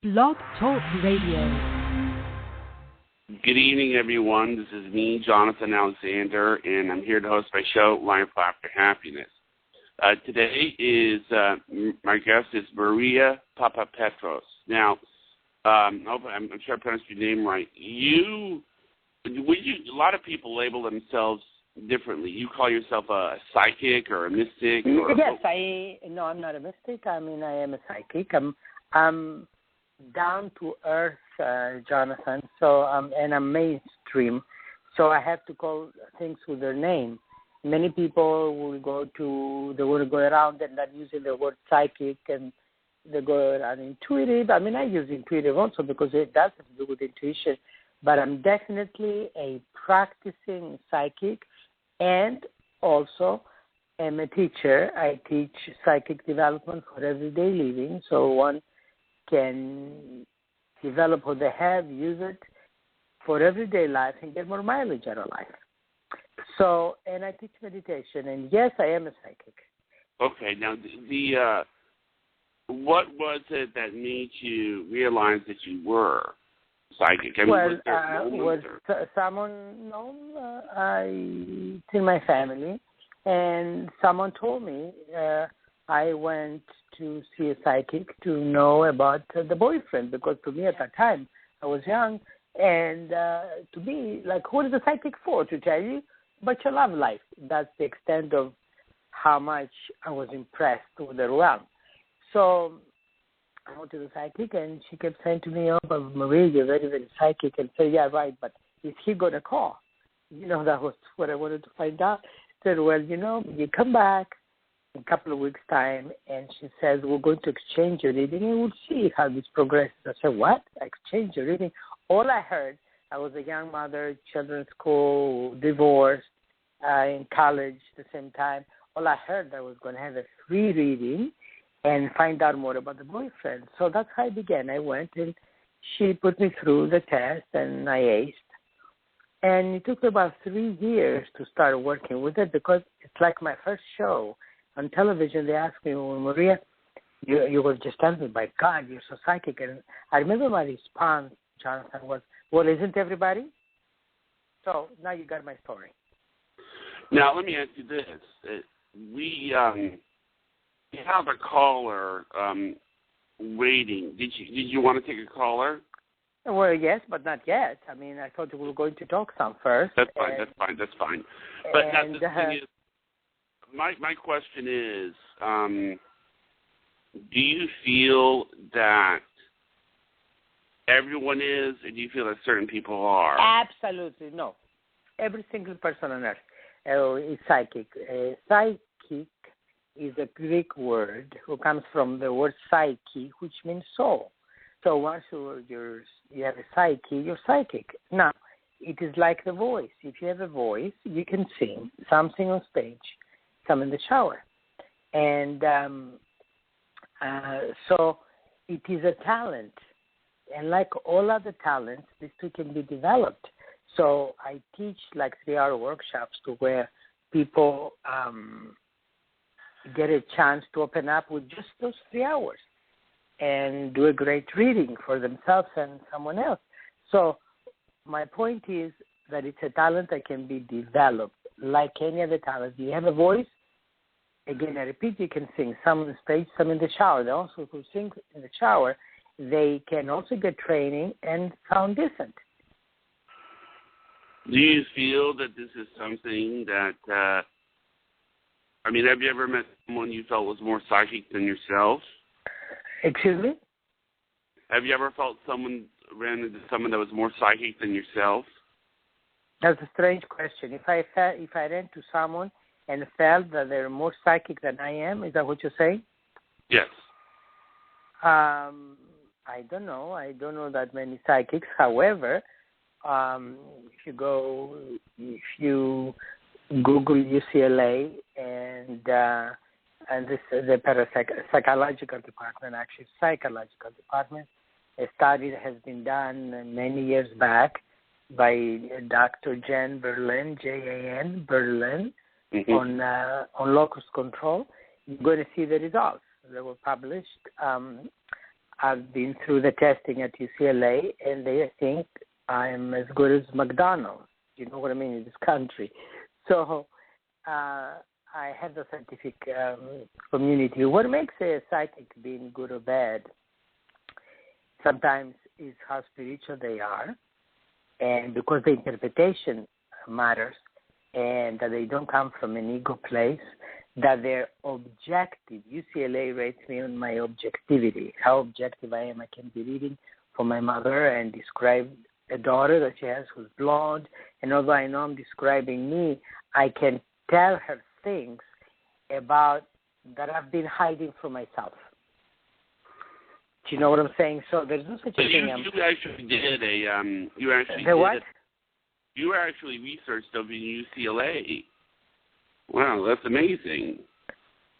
Blog Talk Radio. Good evening, everyone. This is me, Jonathan Alexander, and I'm here to host my show, Life After Happiness. Today is my guest is Maria Papapetros. Now, I'm sure I pronounced your name right. A lot of people label themselves differently. You call yourself a psychic or a mystic? Yes, I'm not a mystic. I mean, I am a psychic. I'm down to earth, Jonathan. So, and I'm mainstream. So I have to call things with their name. Many people will go around and not using the word psychic, and they go around intuitive. I mean, I use intuitive also because it does have to do with intuition. But I'm definitely a practicing psychic, and also am a teacher. I teach psychic development for everyday living, so one can develop what they have, use it for everyday life, and get more mileage out of life. So, and I teach meditation, and yes, I am a psychic. Okay, now what was it that made you realize that you were psychic? I mean, someone known in my family, and someone told me. I went to see a psychic to know about the boyfriend, because to me at that time I was young, and to me, like, what is a psychic for? To tell you about your love life. That's the extent of how much I was impressed with the realm. So I went to the psychic, and she kept saying to me, "Oh, but Maria, you're very, very psychic." And I said, "Yeah, right, but is he going to call?" That was what I wanted to find out. I said, "Well, you come back in a couple of weeks' time," and she says, "We're going to exchange your reading, and we'll see how this progresses." I said, "What? Exchange your reading?" All I heard, I was a young mother, children's school, divorced, in college at the same time. All I heard, I was going to have a free reading and find out more about the boyfriend. So that's how I began. I went, and she put me through the test, and I aced. And it took me about 3 years to start working with it, because it's like my first show. On television, they asked me, "Well, Maria, you were just telling me, by God, you're so psychic." And I remember my response, Jonathan, was, "Well, isn't everybody?" So now you got my story. Now, let me ask you this. We have a caller waiting. Did you want to take a caller? Well, yes, but not yet. I mean, I thought we were going to talk some first. That's fine. But now the thing is, my question is, do you feel that everyone is, or do you feel that certain people are? Absolutely no. Every single person on earth is psychic. Psychic is a Greek word who comes from the word psyche, which means soul. So once you have a psyche, you're psychic. Now, it is like the voice. If you have a voice, you can sing. Some sing on stage, some in the shower. And so it is a talent. And like all other talents, these two can be developed. So I teach like 3-hour workshops to where people get a chance to open up with just those 3 hours and do a great reading for themselves and someone else. So my point is that it's a talent that can be developed like any other talent. You have a voice. Again, I repeat, you can sing. Some on the stage, some in the shower. They also who sing in the shower, they can also get training and sound decent. Do you feel that this is something that, have you ever met someone you felt was more psychic than yourself? Excuse me? Have you ever felt ran into someone that was more psychic than yourself? That's a strange question. If I ran to someone and felt that they're more psychic than I am, is that what you're saying? Yes. I don't know. I don't know that many psychics. However, if you Google UCLA and the psychological department, a study that has been done many years back by Dr. Jan Berlin, Jan Berlin, on locus control. You're going to see the results. They were published. I've been through the testing at UCLA, and they think I'm as good as McDonald's. You know what I mean, in this country. So I have the scientific community. What makes a psychic being good or bad sometimes is how spiritual they are, and because the interpretation matters, and that they don't come from an ego place, that they're objective. UCLA rates me on my objectivity, how objective I am. I can be reading for my mother and describe a daughter that she has who's blonde, and although I know I'm describing me, I can tell her things about that I've been hiding from myself. Do you know what I'm saying? So there's no such a thing. You actually did You actually researched over in UCLA. Wow, that's amazing.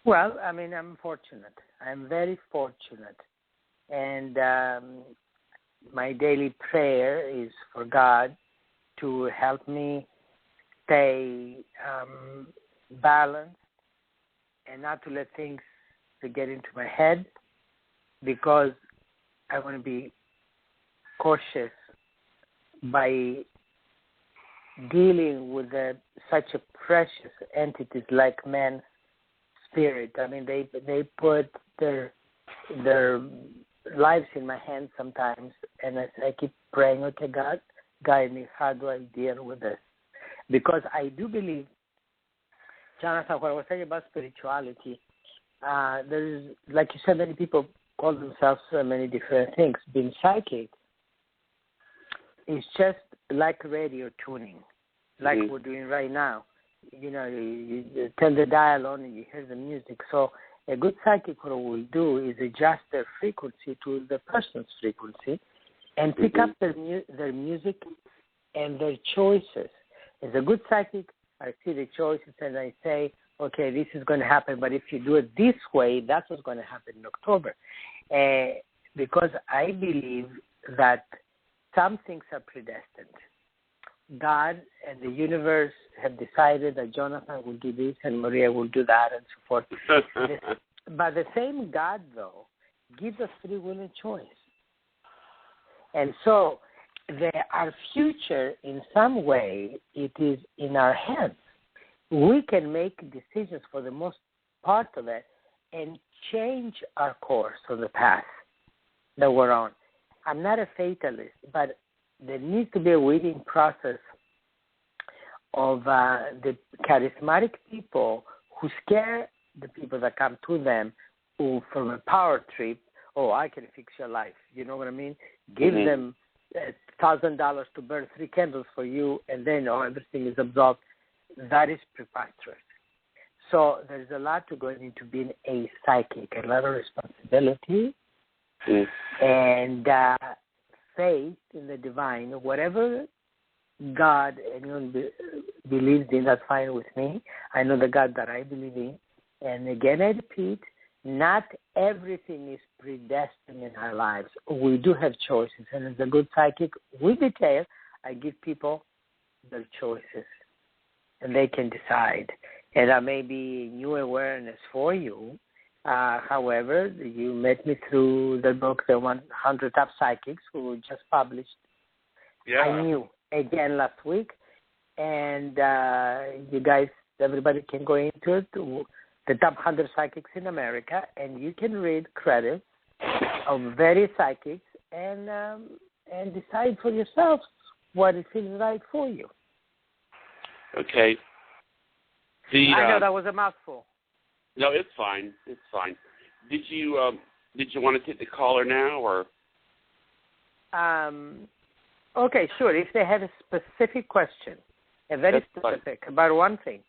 Well, I mean, I'm fortunate. I'm very fortunate. And my daily prayer is for God to help me stay balanced and not to let things to get into my head, because I want to be cautious by dealing with such a precious entities like man's spirit. I mean, they put their lives in my hands sometimes, and I keep praying, okay, God, guide me. How do I deal with this? Because I do believe, Jonathan, what I was saying about spirituality, there's, like you said, many people call themselves many different things. Being psychic is just like radio tuning, like we're doing right now. You know, you turn the dial on and you hear the music. So a good psychic, what will do is adjust their frequency to the person's frequency and pick up their music and their choices. As a good psychic, I see the choices and I say, okay, this is going to happen, but if you do it this way, that's what's going to happen in October. Because I believe that some things are predestined. God and the universe have decided that Jonathan will do this and Maria will do that and so forth. But the same God, though, gives us free will and choice. And so our future, in some way, it is in our hands. We can make decisions for the most part of it and change our course on the path that we're on. I'm not a fatalist, but there needs to be a waiting process of the charismatic people who scare the people that come to them who, from a power trip, oh, I can fix your life. You know what I mean? Give them $1,000 to burn 3 candles for you, and then everything is absolved. That is preposterous. So there's a lot to going into being a psychic, a lot of responsibility, and faith in the divine. Whatever God anyone believes in, that's fine with me. I know the God that I believe in. And again, I repeat, not everything is predestined in our lives. We do have choices. And as a good psychic, with detail, I give people their choices. And they can decide. And that may be new awareness for you. However, you met me through the book, The 100 Top Psychics, who just published. Yeah. I knew again last week. And you guys, everybody can go into it, the top 100 psychics in America, and you can read credits of various psychics and decide for yourself what it feels right for you. Okay. I know that was a mouthful. No, it's fine. It's fine. Did you want to take the caller now, or? Okay, sure. If they have a specific question, a very specific about one thing.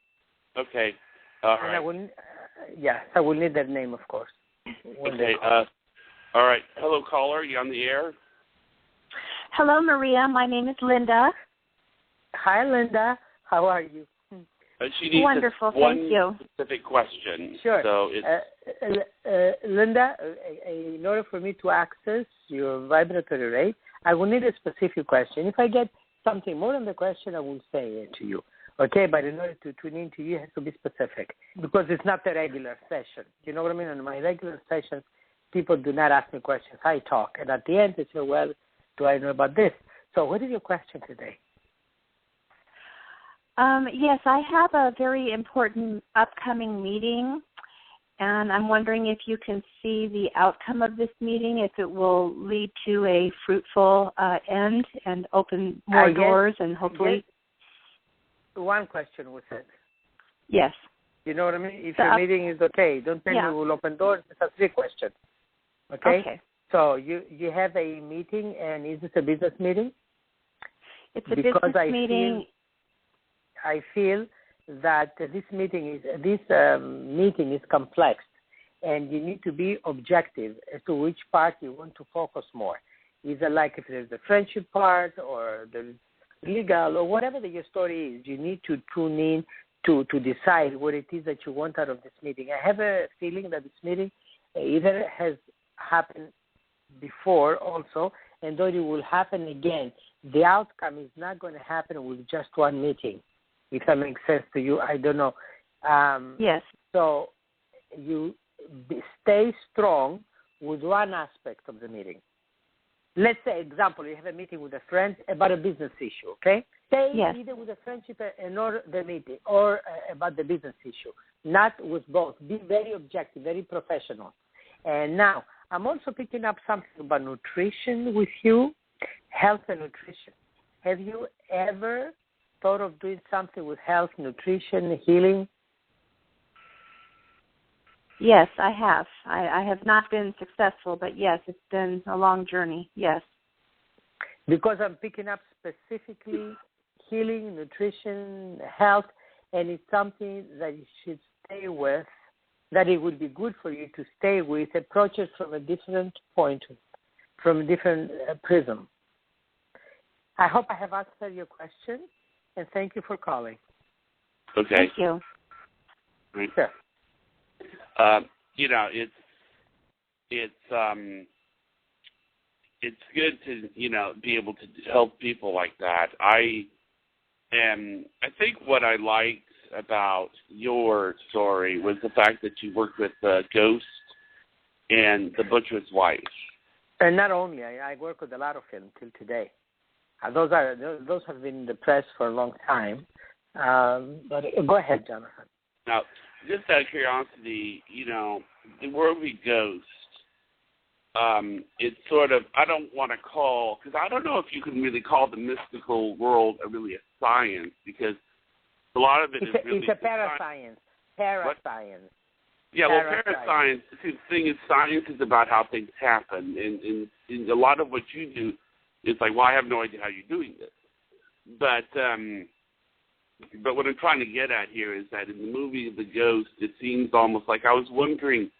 Okay. All right. And I will need their name, of course. Okay. All right. Hello, caller. You on the air? Hello, Maria. My name is Linda. Hi, Linda. How are you? She needs wonderful. one Thank you. specific question. Sure. So it's Linda, in order for me to access your vibratory rate, I will need a specific question. If I get something more than the question, I will say it to you. Okay, but in order to tune into you, it has to be specific because it's not a regular session. You know what I mean? On my regular sessions, people do not ask me questions. I talk. And at the end, they say, well, do I know about this? So what is your question today? Yes, I have a very important upcoming meeting, and I'm wondering if you can see the outcome of this meeting, if it will lead to a fruitful end and open more doors and hopefully... One question was it. Yes. You know what I mean? If your meeting is okay, don't tell me it will open doors. It's a 3 question. Okay? So you have a meeting, and is this a business meeting? It's a business meeting. I feel that this meeting is complex, and you need to be objective as to which part you want to focus more. Either like if there's the friendship part or the legal or whatever your story is, you need to tune in to decide what it is that you want out of this meeting. I have a feeling that this meeting either has happened before also, and though it will happen again, the outcome is not going to happen with just one meeting. If that makes sense to you, I don't know. Yes. So you stay strong with one aspect of the meeting. Let's say, example, you have a meeting with a friend about a business issue, okay? Stay either with a friendship or the meeting or about the business issue, not with both. Be very objective, very professional. And now, I'm also picking up something about nutrition with you, health and nutrition. Have you ever thought of doing something with health, nutrition, healing? Yes, I have. I have not been successful, but yes, it's been a long journey, yes. Because I'm picking up specifically healing, nutrition, health, and it's something that you should stay with, that it would be good for you to stay with, approach it from a different point, from a different prism. I hope I have answered your question, and thank you for calling. Okay. Thank you. Right. Sure. It's good to, be able to help people like that. I think what I liked about your story was the fact that you worked with the ghost and the butcher's wife. And not only, I work with a lot of them till today. Those have been in the press for a long time. But go ahead, Jonathan. Now, just out of curiosity, the word we ghost, it's sort of, I don't want to call, because I don't know if you can really call the mystical world really a science, because a lot of it is really... It's a parascience. Parascience. Yeah, well, parascience, see, the thing is, science is about how things happen, and a lot of what you do is like, well, I have no idea how you're doing this. But what I'm trying to get at here is that in the movie The Ghost, it seems almost like I was wondering,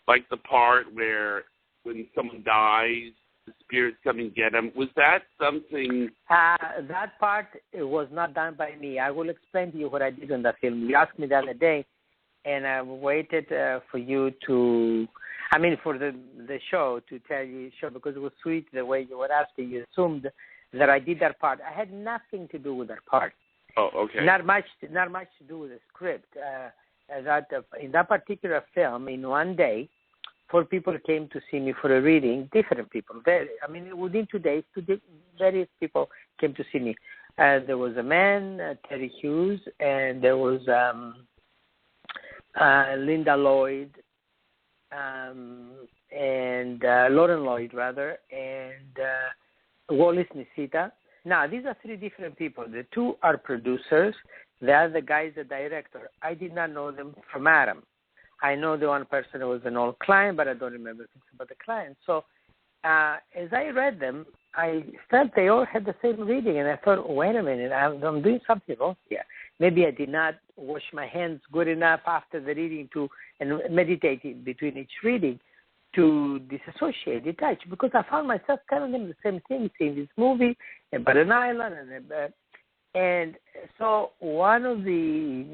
like the part where when someone dies, the spirits come and get them. Was that something? That part was not done by me. I will explain to you what I did in the film. You asked me the other day, and I waited for you to, for the show to tell you, because it was sweet the way you were asking. You assumed that I did that part. I had nothing to do with that part. Oh, okay. Not much to do with the script. In that particular film, in one day, 4 people came to see me for a reading. Different people. Within 2 days, various people came to see me. There was a man, Terry Hughes, and there was Linda Lloyd, and Lauren Lloyd, rather, and Wallace Nisita. Now, these are 3 different people. The 2 are producers. The other guy is a director. I did not know them from Adam. I know the one person who was an old client, but I don't remember things about the client. So as I read them, I felt they all had the same reading, and I thought, wait a minute, I'm doing something wrong here. Maybe I did not wash my hands good enough after the reading and meditating between each reading to disassociate, detach, because I found myself telling them the same thing, seeing this movie about an island, and so one of the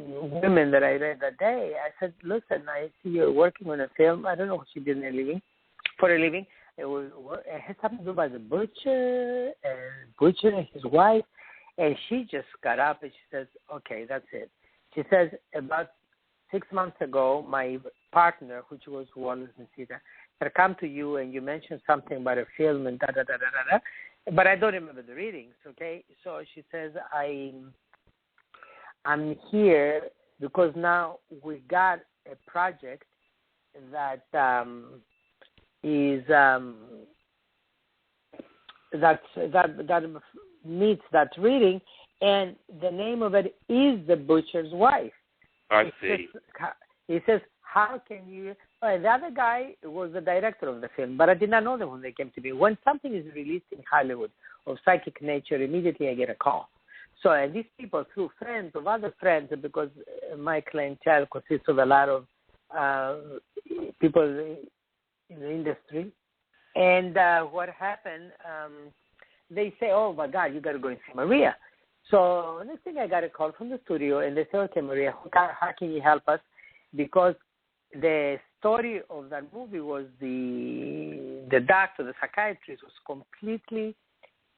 women that I read that day, I said, listen, I see you're working on a film. I don't know what she did for a living. It had something to do by the butcher and his wife, and she just got up and she says, okay, that's it. She says, about 6 months ago, my partner, which was Wallace Nisita, had come to you and you mentioned something about a film and da-da-da-da-da-da, but I don't remember the readings, okay? So she says, I'm here because now we got a project that is that meets that reading, and the name of it is The Butcher's Wife. I see. He says, how can you... the other guy was the director of the film, but I did not know them when they came to me. When something is released in Hollywood of psychic nature, immediately I get a call. So and these people, through friends of other friends, because my clientele consists of a lot of people in the industry, and what happened, they say, oh, my God, you got to go and see Maria. So next thing I got a call from the studio, and they say, okay, Maria, how can you help us? Because the story of that movie was the doctor, the psychiatrist, was completely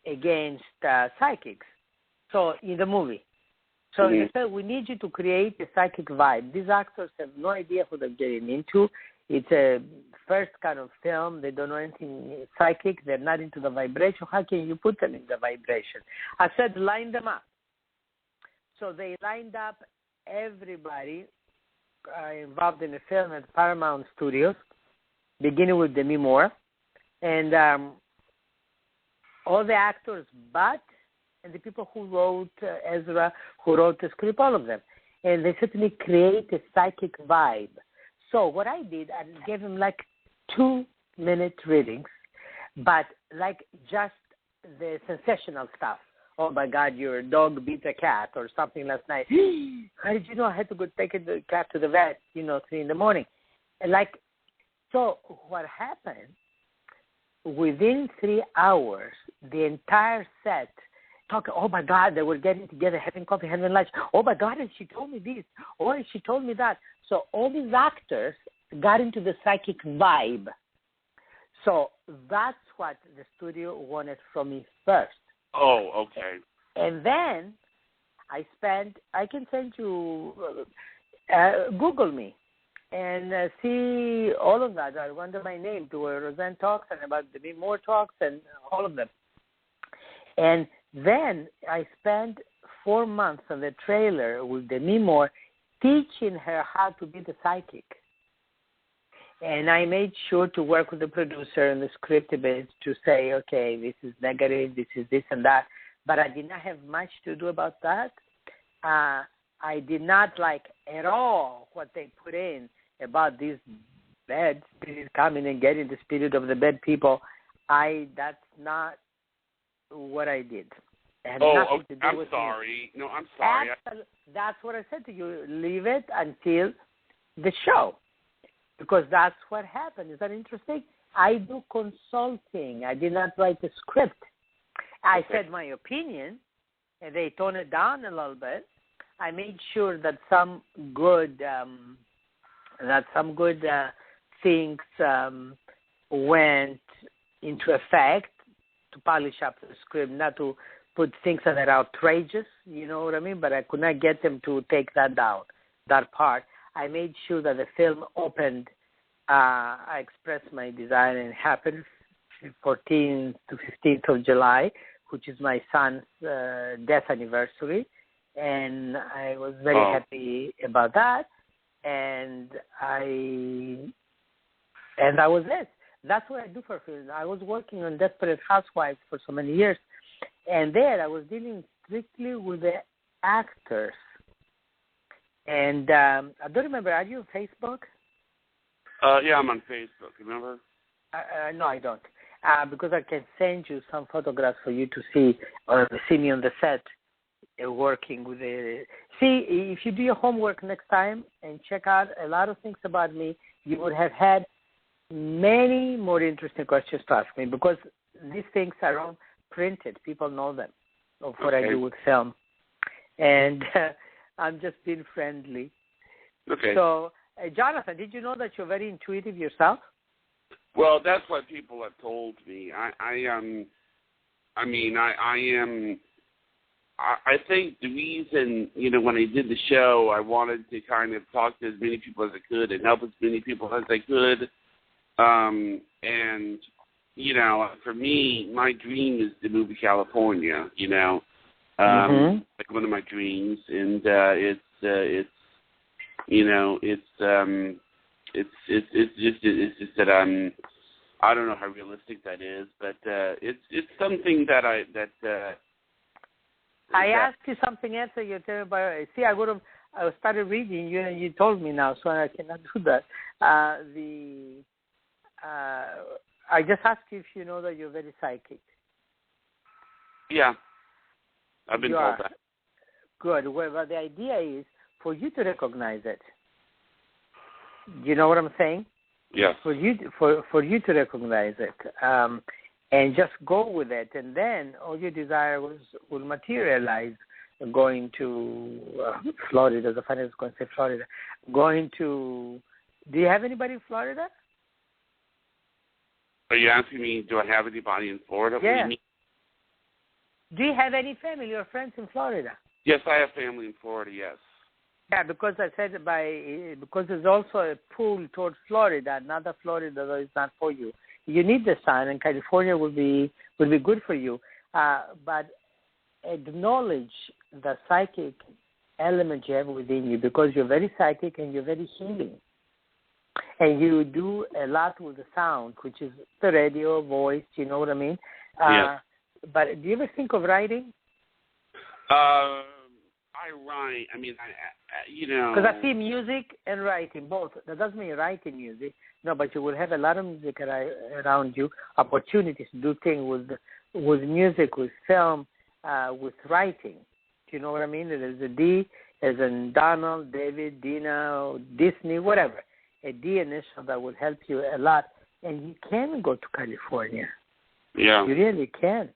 against psychics. So in the movie. So they said, we need you to create a psychic vibe. These actors have no idea who they're getting into. It's a first kind of film. They don't know anything psychic. They're not into the vibration. How can you put them in the vibration? I said, line them up. So they lined up everybody involved in the film at Paramount Studios, beginning with Demi Moore, and all the actors and the people who wrote Ezra, who wrote the script, all of them. And they said to me, create a psychic vibe. So what I did, I gave them like 2-minute readings, but like just the sensational stuff. Oh, my God, your dog beat a cat or something last night. How did you know I had to go take the cat to the vet, 3 in the morning? And like, so what happened, within 3 hours, the entire set talking, oh, my God, they were getting together, having coffee, having lunch. Oh, my God, and she told me this. Oh, and she told me that. So all these actors got into the psychic vibe. So that's what the studio wanted from me first. Oh, okay. And then I can send you, Google me and see all of that. I under my name to Roseanne Talks and about Demi Moore Talks and all of them. And then I spent 4 months on the trailer with Demi Moore teaching her how to be the psychic. And I made sure to work with the producer and the script a bit to say, okay, this is negative, this is this and that. But I did not have much to do about that. I did not like at all what they put in about these bad spirits coming and getting the spirit of the bad people. That's not what I did. I'm sorry. No, I'm sorry. That's what I said to you. Leave it until the show. Because that's what happened. Is that interesting? I do consulting. I did not write the script. I said my opinion, and they toned it down a little bit. I made sure that some good things went into effect to polish up the script, not to put things that are outrageous, you know what I mean? But I could not get them to take that down, that part. I made sure that the film opened. I expressed my desire, and it happened 14th to 15th of July, which is my son's death anniversary. And I was very happy about that. And that was it. That's what I do for film. I was working on Desperate Housewives for so many years. And there I was dealing strictly with the actors. And I don't remember, are you on Facebook? Yeah, I'm on Facebook, remember? No, I don't. Because I can send you some photographs for you to see, or see me on the set working with the... See, if you do your homework next time and check out a lot of things about me, you would have had many more interesting questions to ask me, because these things are all printed. People know them, of what I do with film. And I'm just being friendly. Okay. So, Jonathan, did you know that you're very intuitive yourself? Well, that's what people have told me. I think the reason, when I did the show, I wanted to kind of talk to as many people as I could and help as many people as I could. And, you know, for me, my dream is to move to California, you know, like one of my dreams. And it's you know, it's just that I don't know how realistic that is, but it's something that I asked you something else that you tell me about. See, I started reading you, and you told me now, so I cannot do that. I just asked you if you know that you're very psychic. Yeah, I've been told that. Good. Well, but the idea is for you to recognize it. You know what I'm saying? Yes. For you to recognize it, and just go with it, and then all your desire will materialize. Going to Florida, the finance is going to say Florida. Going to, do you have anybody in Florida? Are you asking me, do I have anybody in Florida? Yeah. What do you mean? Do you have any family or friends in Florida? Yes, I have family in Florida, yes. Yeah, because I said because there's also a pull towards Florida, another Florida that is not for you. You need the sun, and California will be good for you. But acknowledge the psychic element you have within you, because you're very psychic and you're very healing. And you do a lot with the sound, which is the radio, voice, you know what I mean? Yeah. But do you ever think of writing? I write. I mean, I you know. Because I see music and writing, both. That doesn't mean writing music. No, but you will have a lot of music around you, opportunities to do things with music, with film, with writing. Do you know what I mean? There's a D, as in Donald, David, Dina, Disney, whatever. A D initial that will help you a lot. And you can go to California. Yeah. You really can.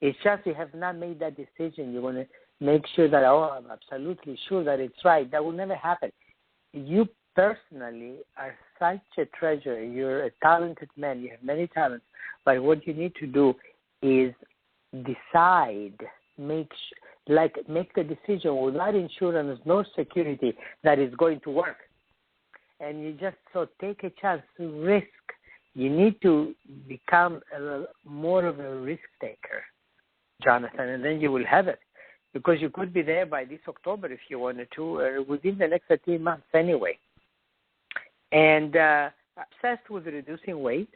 It's just you have not made that decision. You want to make sure that, I'm absolutely sure that it's right. That will never happen. You personally are such a treasure. You're a talented man. You have many talents. But what you need to do is decide, make the decision without insurance, no security, that is going to work. And you just take a chance to risk. You need to become more of a risk taker, Jonathan, and then you will have it. Because you could be there by this October if you wanted to, within the next 13 months anyway. And obsessed with reducing weight?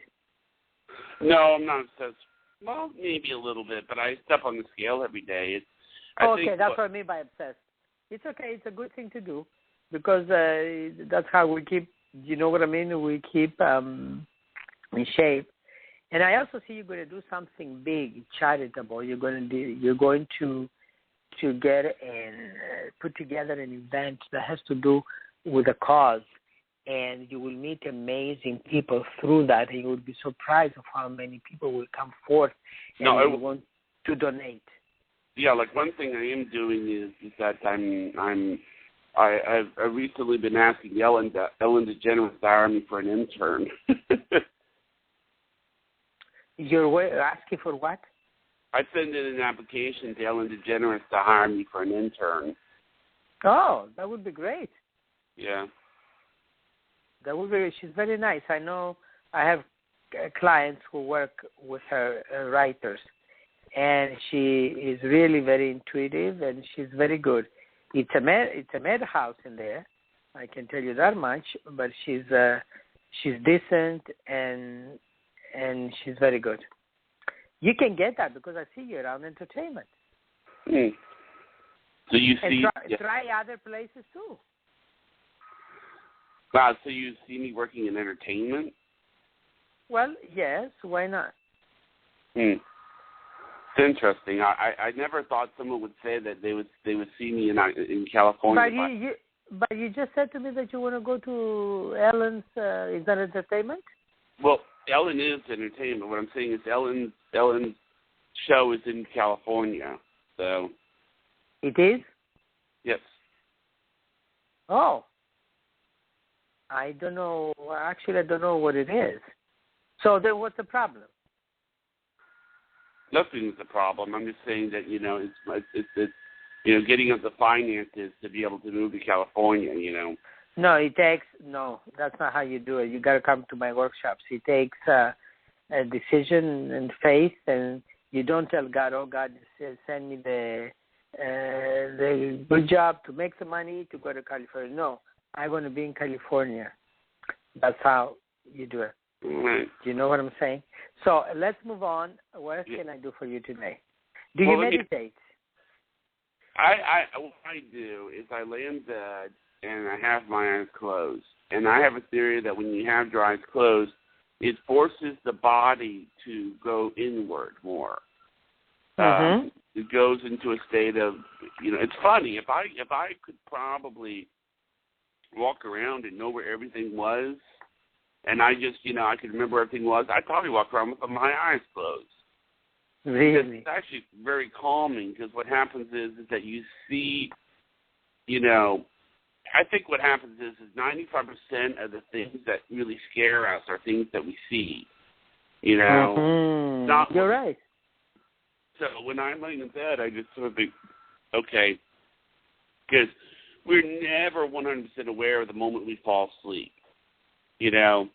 No, I'm not obsessed. Well, maybe a little bit, but I step on the scale every day. That's what I mean by obsessed. It's okay. It's a good thing to do, because that's how we keep, you know what I mean? We keep in shape. And I also see you're going to do something big, charitable. You're going to get and put together an event that has to do with a cause, and you will meet amazing people through that, and you will be surprised of how many people will come forth and want to donate. Yeah, like one thing I am doing is that I've recently been asking Ellen DeGeneres to hire me for an intern. You're asking for what? I sent in an application to Ellen DeGeneres to hire me for an intern. Oh, that would be great. Yeah. That would be. She's very nice. I know. I have clients who work with her, writers, and she is really very intuitive, and she's very good. It's a madhouse in there, I can tell you that much. But she's decent, and she's very good. You can get that because I see you around entertainment. Hmm. So you see, try other places too. Wow, so you see me working in entertainment? Well, yes. Why not? It's interesting. I never thought someone would say that they would see me in California. But you just said to me that you want to go to Ellen's. Is that entertainment? Well, Ellen is entertainment. What I'm saying is Ellen's show is in California. So. It is? Yes. Oh. I don't know. Actually, I don't know what it is. So then what's the problem? Nothing's the problem. I'm just saying that, it's getting us the finances to be able to move to California, No, that's not how you do it. You got to come to my workshops. It takes a decision and faith, and you don't tell God, oh, God, send me the good job to make the money to go to California. No, I'm going to be in California. That's how you do it. Right. Do you know what I'm saying? So let's move on. What else can I do for you today? Do you meditate? What I do is I lay in bed and I have my eyes closed. And I have a theory that when you have your eyes closed, it forces the body to go inward more. It goes into a state of, it's funny. If I could probably walk around and know where everything was, and I just, I could remember where everything was, I'd probably walk around with my eyes closed. Really? It's actually very calming because what happens is that you see, I think what happens is 95% of the things that really scare us are things that we see. You're right. So when I'm laying in bed, I just sort of think, okay, because we're never 100% aware of the moment we fall asleep. And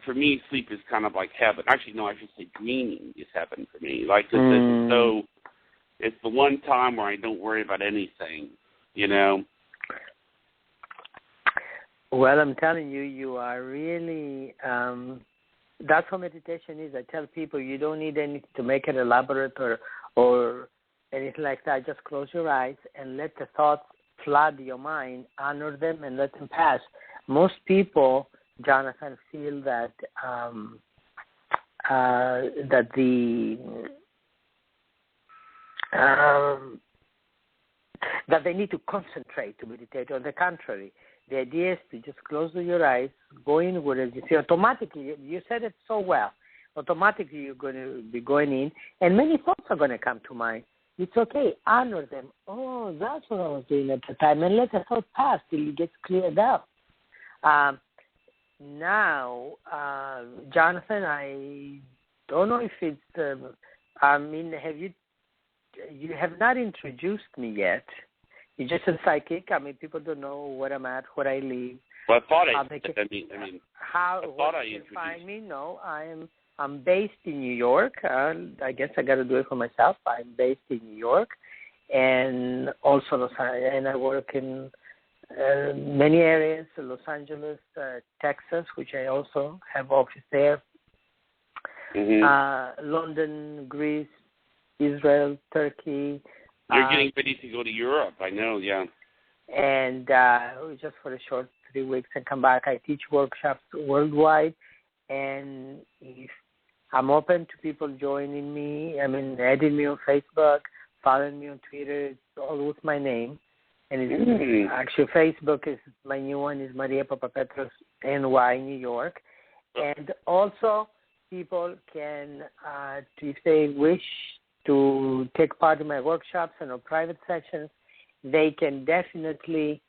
for me, sleep is kind of like heaven. Actually, no, I should say dreaming is heaven for me. Like, so it's the one time where I don't worry about anything, Well, I'm telling you, you are really, that's how meditation is. I tell people you don't need anything to make it elaborate or anything like that. Just close your eyes and let the thoughts flood your mind, honor them, and let them pass. Most people, Jonathan, feel that that they need to concentrate to meditate. On the contrary, the idea is to just close your eyes, go inward, as you see, automatically. You said it so well. Automatically, you're going to be going in, and many thoughts are going to come to mind. It's okay. Honor them. Oh, that's what I was doing at the time, and let the thought pass till it gets cleared up. Now, Jonathan, I don't know if it's. Have you have not introduced me yet? You're just a psychic. People don't know where I'm at, where I live. Well, I thought I thought I introduced. Find me? No, I'm based in New York. I guess I got to do it for myself. I'm based in New York, and also Los Angeles, and I work in many areas: Los Angeles, Texas, which I also have office there. London, Greece, Israel, Turkey. You're getting ready to go to Europe, I know, yeah. And just for a short 3 weeks and come back. I teach workshops worldwide, and if I'm open to people joining me. Adding me on Facebook, following me on Twitter. It's all with my name. And actually, Facebook is my new one, is Maria Papapetros, NY, New York. And also, people can, if they wish to take part in my workshops and or private sessions, they can definitely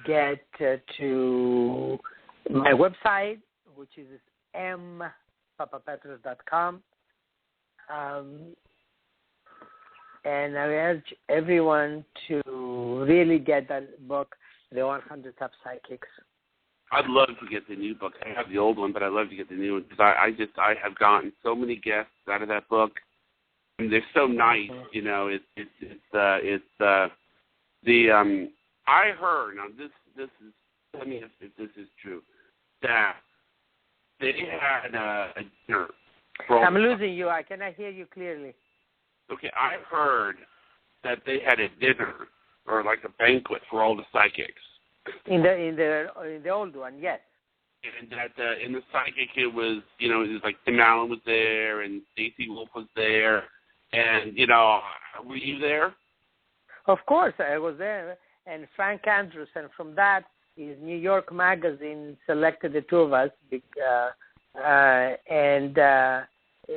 get to my website, which is papapetros.com. And I urge everyone to really get that book, The 100 Top Psychics. I'd love to get the new book. I have the old one, but I'd love to get the new one because I have gotten so many guests out of that book, and they're so nice. I heard, now this is, tell me if this is true, that they had a dinner. I'm losing you. I cannot hear you clearly. Okay, I heard that they had a dinner or like a banquet for all the psychics. In the old one, yes. And that in the psychic it was like Tim Allen was there and Stacey Wolf was there, and were you there? Of course, I was there, and Frank Andrews, and from that is New York Magazine selected the two of us, and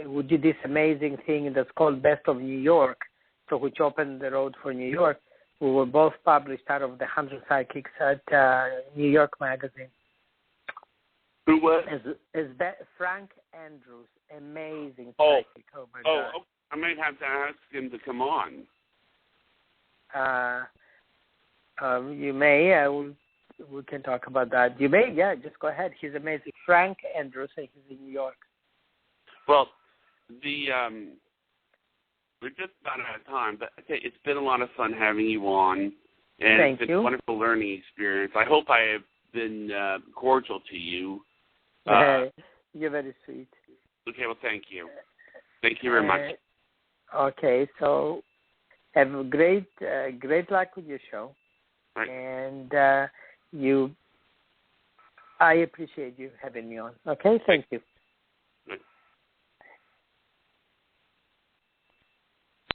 we did this amazing thing that's called Best of New York, so which opened the road for New York. We were both published out of the 100 Psychics at New York Magazine. Who was? Frank Andrews, amazing psychic. Oh my God. God. I might have to ask him to come on. You may. We can talk about that. You may. Yeah, just go ahead. He's amazing. Frank Andrews, he's in New York. Well, we're just about out of time, but it's been a lot of fun having you on, and Thank it's been you. a wonderful learning experience. I hope I have been cordial to you. You're very sweet. Okay, well, thank you. Thank you very much. Okay, so have a great luck with your show. Right. And I appreciate you having me on. Okay, thank you.